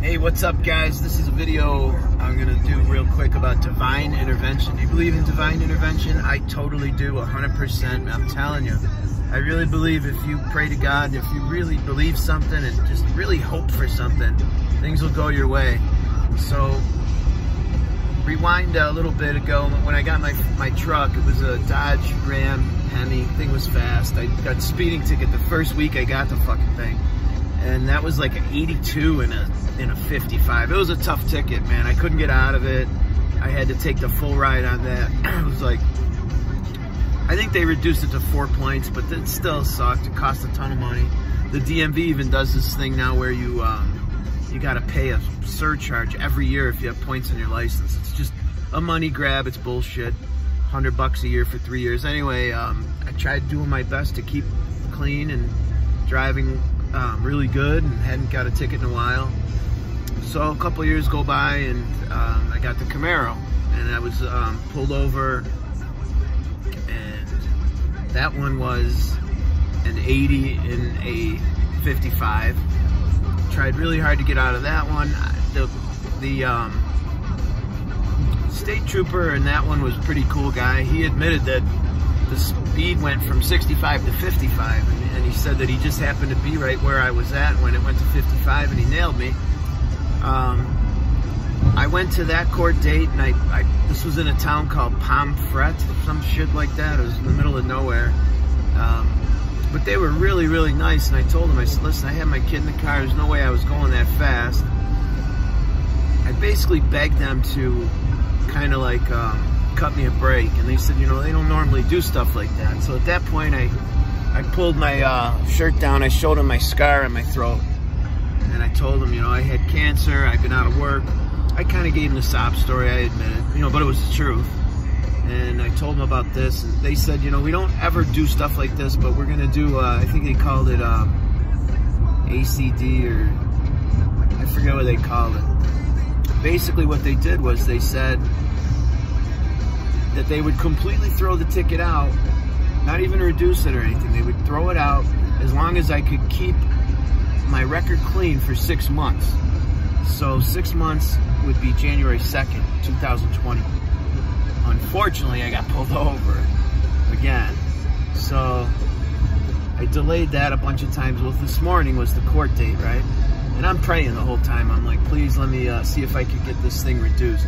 Hey, what's up guys? This is a video I'm going to do real quick about divine intervention. Do you believe in divine intervention? I totally do, 100%. I'm telling you. I really believe if you pray to God, if you really believe something and just really hope for something, things will go your way. So, rewind a little bit ago when I got my truck. It was a Dodge Ram Hemi. Thing was fast. I got a speeding ticket the first week I got the fucking thing. And that was like an 82 in a 55. It was a tough ticket, man. I couldn't get out of it. I had to take the full ride on that. It was like, I think they reduced it to 4 points, but it still sucked. It cost a ton of money. The DMV even does this thing now where you got to pay a surcharge every year if you have points on your license. It's just a money grab. It's bullshit. $100 a year for 3 years. Anyway, I tried doing my best to keep clean and driving really good, and hadn't got a ticket in a while. So a couple years go by, and I got the Camaro, and I was pulled over, and that one was an 80 in a 55. Tried really hard to get out of that one. The state trooper in that one was a pretty cool guy. He admitted that the speed went from 65 to 55, and he said that he just happened to be right where I was at when it went to 55, and he nailed me. I went to that court date, and this was in a town called Pomfret, some shit like that. It was in the middle of nowhere. But they were really, really nice, and I told them, I said, listen, I had my kid in the car, there's no way I was going that fast. I basically begged them to kind of like cut me a break, and they said, you know, they don't normally do stuff like that. So at that point, I pulled my shirt down, I showed them my scar on my throat, and I told them, you know, I had cancer, I've been out of work. I kind of gave them the sob story, I admit it, you know, but it was the truth. And I told them about this, and they said, you know, we don't ever do stuff like this, but we're gonna do, I think they called it ACD, or I forget what they called it. Basically what they did was they said that they would completely throw the ticket out, not even reduce it or anything. They would throw it out as long as I could keep my record clean for 6 months. So 6 months would be January 2nd, 2020. Unfortunately, I got pulled over again. So I delayed that a bunch of times. Well, this morning was the court date, right? And I'm praying the whole time. I'm like, please let me see if I could get this thing reduced.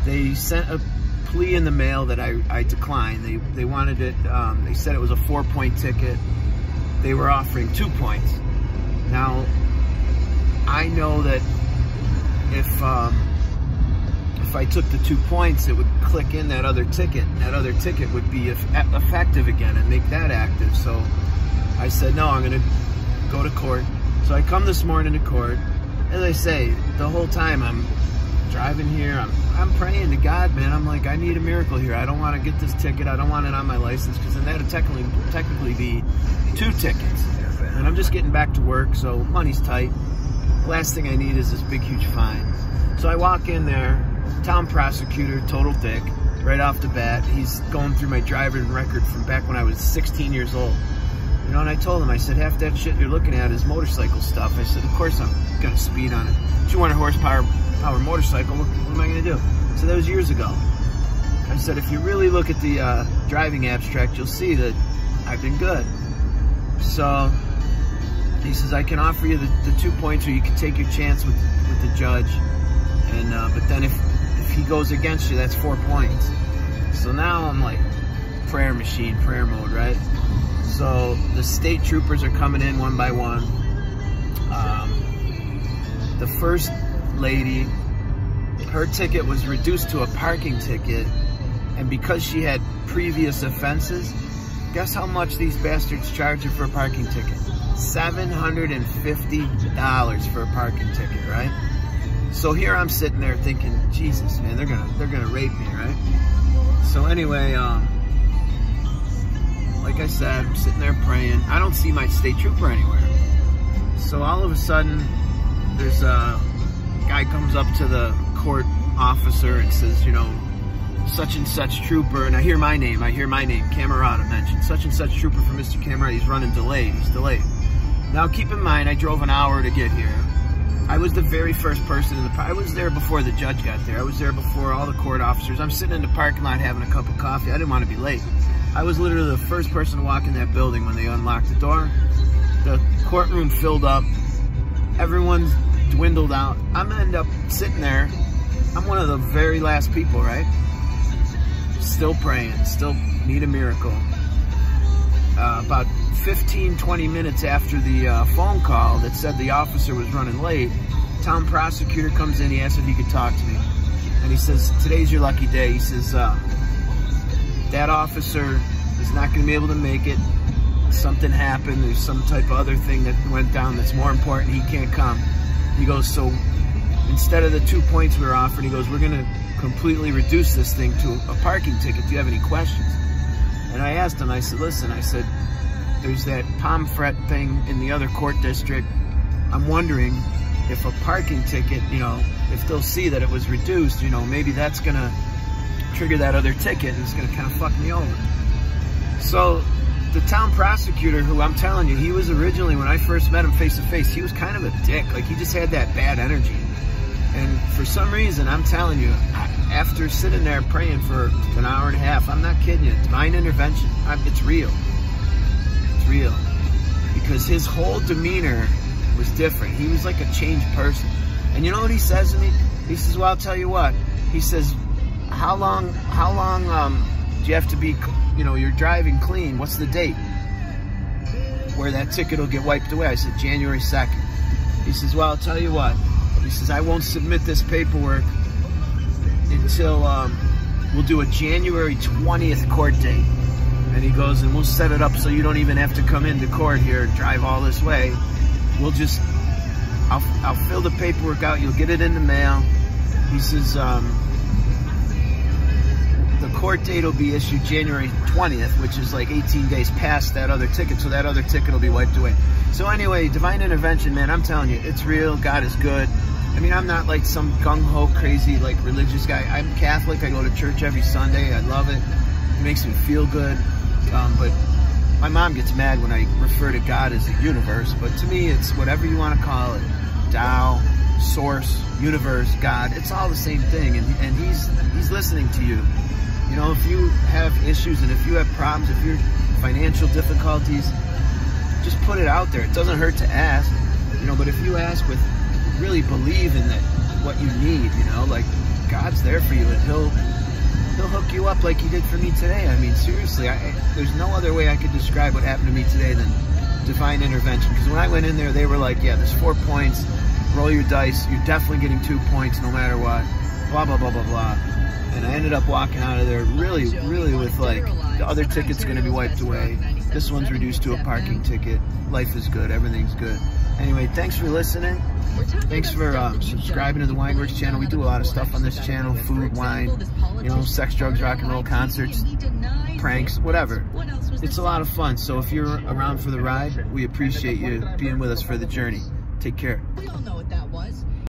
They sent a plea in the mail that I declined. They wanted it, they said it was a 4-point ticket. They were offering 2 points. Now, I know that if I took the 2 points, it would click in that other ticket, and that other ticket would be effective again and make that active. So I said, no, I'm gonna go to court. So I come this morning to court. As I say, the whole time I'm driving here, I'm praying to God, man. I'm like, I need a miracle here. I don't want to get this ticket. I don't want it on my license, because then that would technically be 2 tickets. And I'm just getting back to work, so money's tight. Last thing I need is this big, huge fine. So I walk in there, town prosecutor, total dick, right off the bat. He's going through my driving record from back when I was 16 years old. You know, and I told him, I said, half that shit you're looking at is motorcycle stuff. I said, of course I'm gonna speed on it. 200 horsepower motorcycle, what am I gonna do? So that was years ago. I said, if you really look at the driving abstract, you'll see that I've been good. So he says, I can offer you the 2 points, or you can take your chance with the judge. And but then if he goes against you, that's 4 points. So now I'm like, prayer machine, prayer mode, right? So the state troopers are coming in one by one. The first lady, her ticket was reduced to a parking ticket, and because she had previous offenses, guess how much these bastards charge her for a parking ticket? $750 for a parking ticket, right? So here I'm sitting there thinking, Jesus, man, they're gonna rape me, right? So anyway, like I said, I'm sitting there praying. I don't see my state trooper anywhere. So all of a sudden, there's a guy comes up to the court officer and says, you know, such and such trooper, and I hear my name, Camerata mentioned, such and such trooper for Mr. Camerata, he's running delayed, he's delayed. Now keep in mind, I drove an hour to get here. I was the very first person in the... I was there before the judge got there. I was there before all the court officers. I'm sitting in the parking lot having a cup of coffee. I didn't want to be late. I was literally the first person to walk in that building when they unlocked the door. The courtroom filled up. Everyone's dwindled out. I'm going to end up sitting there. I'm one of the very last people, right? Still praying. Still need a miracle. About 15, 20 minutes after the phone call that said the officer was running late, town prosecutor comes in. He asks if he could talk to me. And he says, today's your lucky day. He says, that officer is not going to be able to make it. Something happened. There's some type of other thing that went down that's more important. He can't come. He goes, so instead of the 2 points we were offered, he goes, we're going to completely reduce this thing to a parking ticket. Do you have any questions? And I asked him, I said, listen, I said, there's that pomfret thing in the other court district. I'm wondering if a parking ticket, you know, if they'll see that it was reduced, you know, maybe that's going to trigger that other ticket and it's going to kind of fuck me over. So the town prosecutor, who I'm telling you, he was originally, when I first met him face to face, he was kind of a dick. Like, he just had that bad energy. And for some reason, I'm telling you, after sitting there praying for an hour and a half, I'm not kidding you, divine intervention, it's real. It's real. Because his whole demeanor was different. He was like a changed person. And you know what he says to me? He says, well, I'll tell you what. He says, how long do you have to be, you know, you're driving clean? What's the date where that ticket will get wiped away? I said, January 2nd. He says, well, I'll tell you what. He says, I won't submit this paperwork until we'll do a January 20th court date. And he goes, and we'll set it up so you don't even have to come into court here and drive all this way. We'll just, I'll fill the paperwork out. You'll get it in the mail. He says, the court date will be issued January 20th, which is like 18 days past that other ticket, so that other ticket will be wiped away. So anyway, divine intervention, man, I'm telling you, it's real. God is good. I mean, I'm not like some gung-ho, crazy, like, religious guy. I'm Catholic. I go to church every Sunday. I love it. It makes me feel good. But my mom gets mad when I refer to God as the universe. But to me, it's whatever you want to call it. Tao, source, universe, God. It's all the same thing. And he's listening to you. You know, if you have issues and if you have problems, if you're financial difficulties, just put it out there. It doesn't hurt to ask. You know, but if you ask with really believe in that what you need, you know, like God's there for you, and he'll hook you up like he did for me today. I mean, seriously, there's no other way I could describe what happened to me today than divine intervention. Because when I went in there, they were like, yeah, there's 4 points, roll your dice, you're definitely getting 2 points no matter what, blah, blah, blah, blah, blah. And I ended up walking out of there really, really with like, the other ticket's going to be wiped away. This one's reduced to a parking ticket. Life is good. Everything's good. Anyway, thanks for listening. Thanks for subscribing to the Wineworkz channel. We do a lot of stuff on this channel. Food, wine, you know, sex, drugs, rock and roll, concerts, pranks, whatever. It's a lot of fun. So if you're around for the ride, we appreciate you being with us for the journey. Take care.